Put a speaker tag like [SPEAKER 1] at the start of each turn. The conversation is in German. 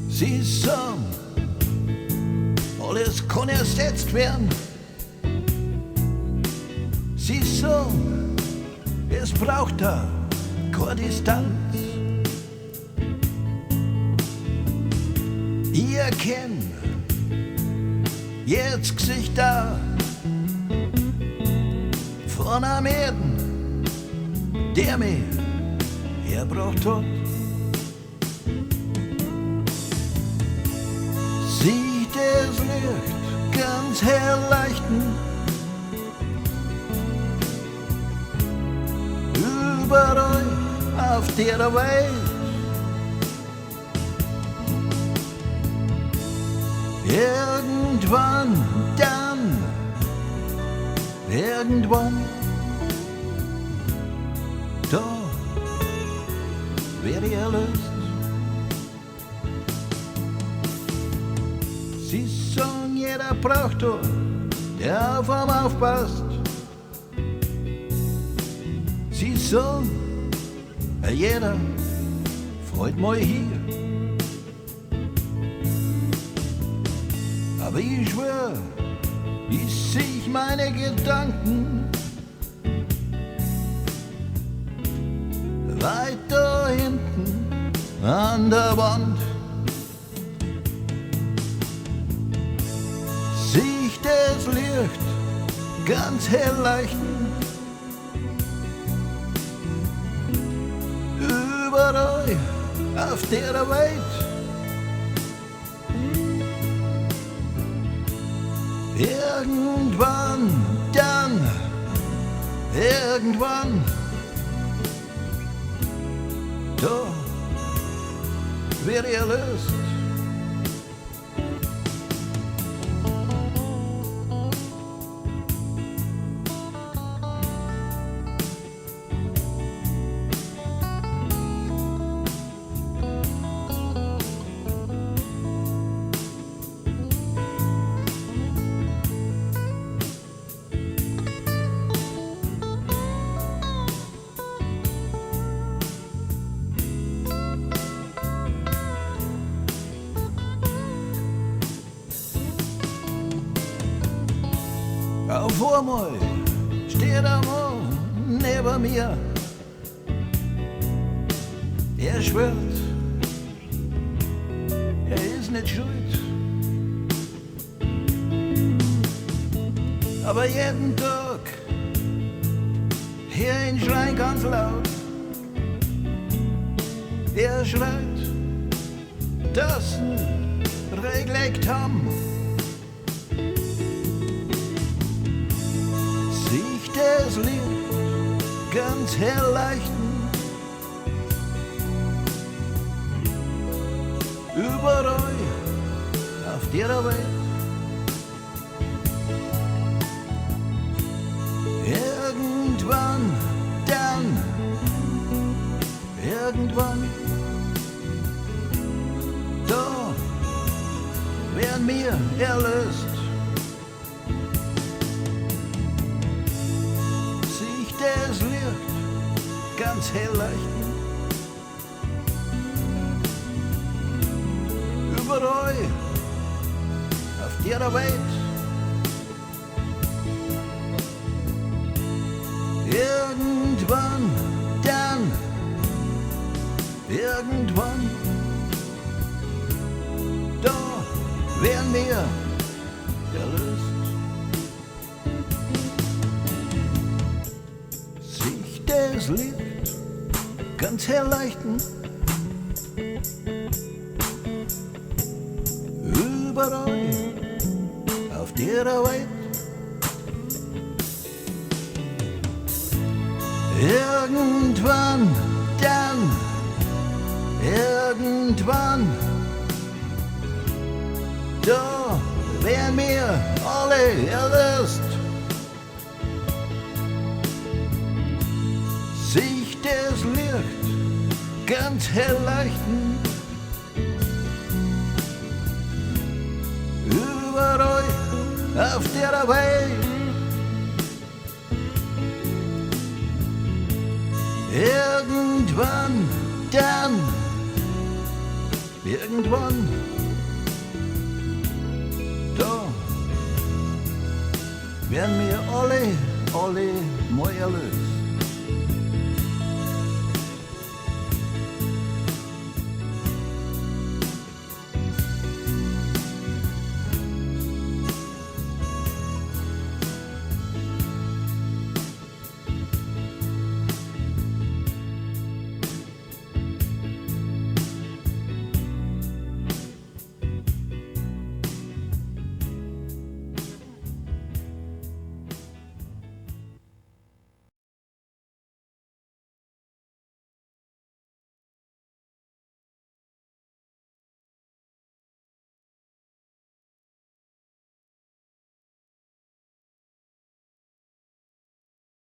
[SPEAKER 1] Sie sagen, alles kann ersetzt werden. Sie sagen, es braucht da keine Distanz. Ich erkenn jetzt Gesichter von einem Erden, der mich hergebracht hat. Sieht das Licht ganz hell leuchten überall auf der Welt. Irgendwann, dann, irgendwann, da werde ich erlöst. Sie sagen, jeder braucht da, der auf ihm aufpasst. Sie sagen, jeder freut mal hier. Aber ich schwör, ich sehe meine Gedanken weit da hinten an der Wand. Sieh ich das Licht ganz hell leuchten überall auf der Welt. Irgendwann, dann, irgendwann, da wird er erlöst. Auf einmal steht ein Mann neben mir. Er schwört, er ist nicht schuld. Aber jeden Tag hier ihn schreien ganz laut. Er schreit, dass ihn reingelegt haben. Das Licht ganz hell leuchten überall auf der Welt. Irgendwann, dann, irgendwann, da werden wir erlöst. Das Licht ganz hell leuchten überall auf der Welt. Irgendwann, dann, irgendwann, da werden wir erlöst. Das Licht ganz hell leuchten überall auf der Welt. Irgendwann, dann, irgendwann, da werden wir alle erlöst. Das Licht ganz hell leuchten. Überall auf der Welt. Irgendwann, irgendwann, da werden wir alle mal erlöst.